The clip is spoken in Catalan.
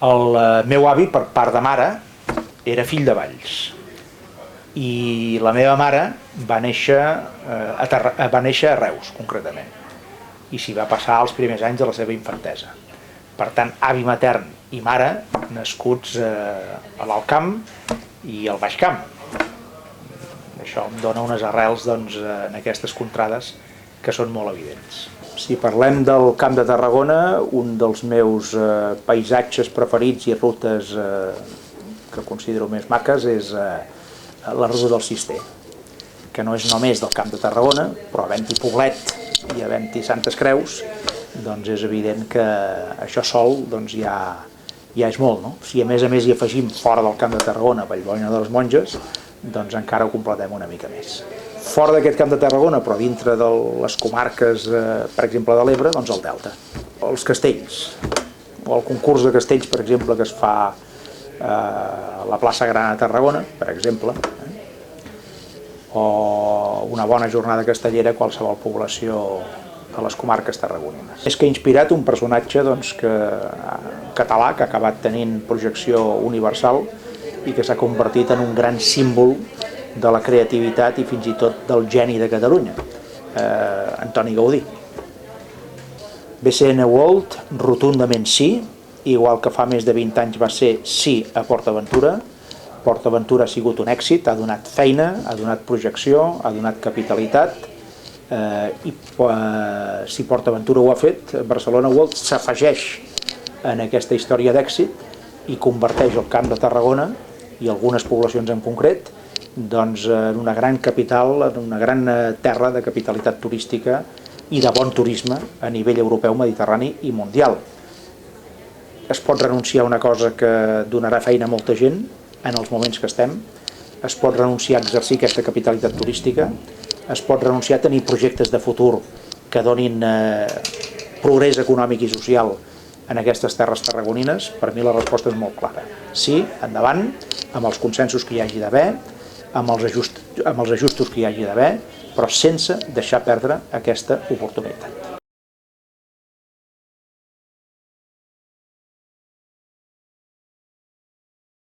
El meu avi, per part de mare, era fill de Valls. I la meva mare va néixer a Reus, concretament. I s'hi va passar els primers anys de la seva infantesa. Per tant, avi matern i mare, nascuts a l'Alt Camp i al Baix Camp. Això em dona unes arrels en aquestes contrades que són molt evidents. Si parlem del Camp de Tarragona, un dels meus paisatges preferits i rutes que considero més maques és la ruta del Cister, que no és només del Camp de Tarragona, però havent-hi Poblet i havent-hi Santes Creus, doncs és evident que això sol ja és molt, no? Si a més hi afegim fora del Camp de Tarragona, Vallbona de les Monges, doncs encara ho completem una mica més. Fora d'aquest Camp de Tarragona, però dintre de les comarques, per exemple, de l'Ebre, doncs el Delta. Els castells, o el concurs de castells, per exemple, que es fa a la plaça Gran a Tarragona, per exemple, o una bona jornada castellera a qualsevol població de les comarques tarragonines. És que ha inspirat un personatge català que ha acabat tenint projecció universal i que s'ha convertit en un gran símbol de la creativitat i fins i tot del geni de Catalunya, Antoni Gaudí. BCN World, rotundament sí, igual que fa més de 20 anys va ser sí a PortAventura. PortAventura ha sigut un èxit, ha donat feina, ha donat projecció, ha donat capitalitat, i si PortAventura ho ha fet, Barcelona World s'afegeix en aquesta història d'èxit i converteix el Camp de Tarragona i algunes poblacions en concret en una gran capital, en una gran terra de capitalitat turística i de bon turisme a nivell europeu, mediterrani i mundial. Es pot renunciar a una cosa que donarà feina a molta gent en els moments que estem, es pot renunciar a exercir aquesta capitalitat turística, es pot renunciar a tenir projectes de futur que donin progrés econòmic i social en aquestes terres tarragonines. Per mi la resposta és molt clara. Sí, endavant, amb els consensos que hi hagi d'haver, amb els ajustos que hi hagi d'haver, però sense deixar perdre aquesta oportunitat.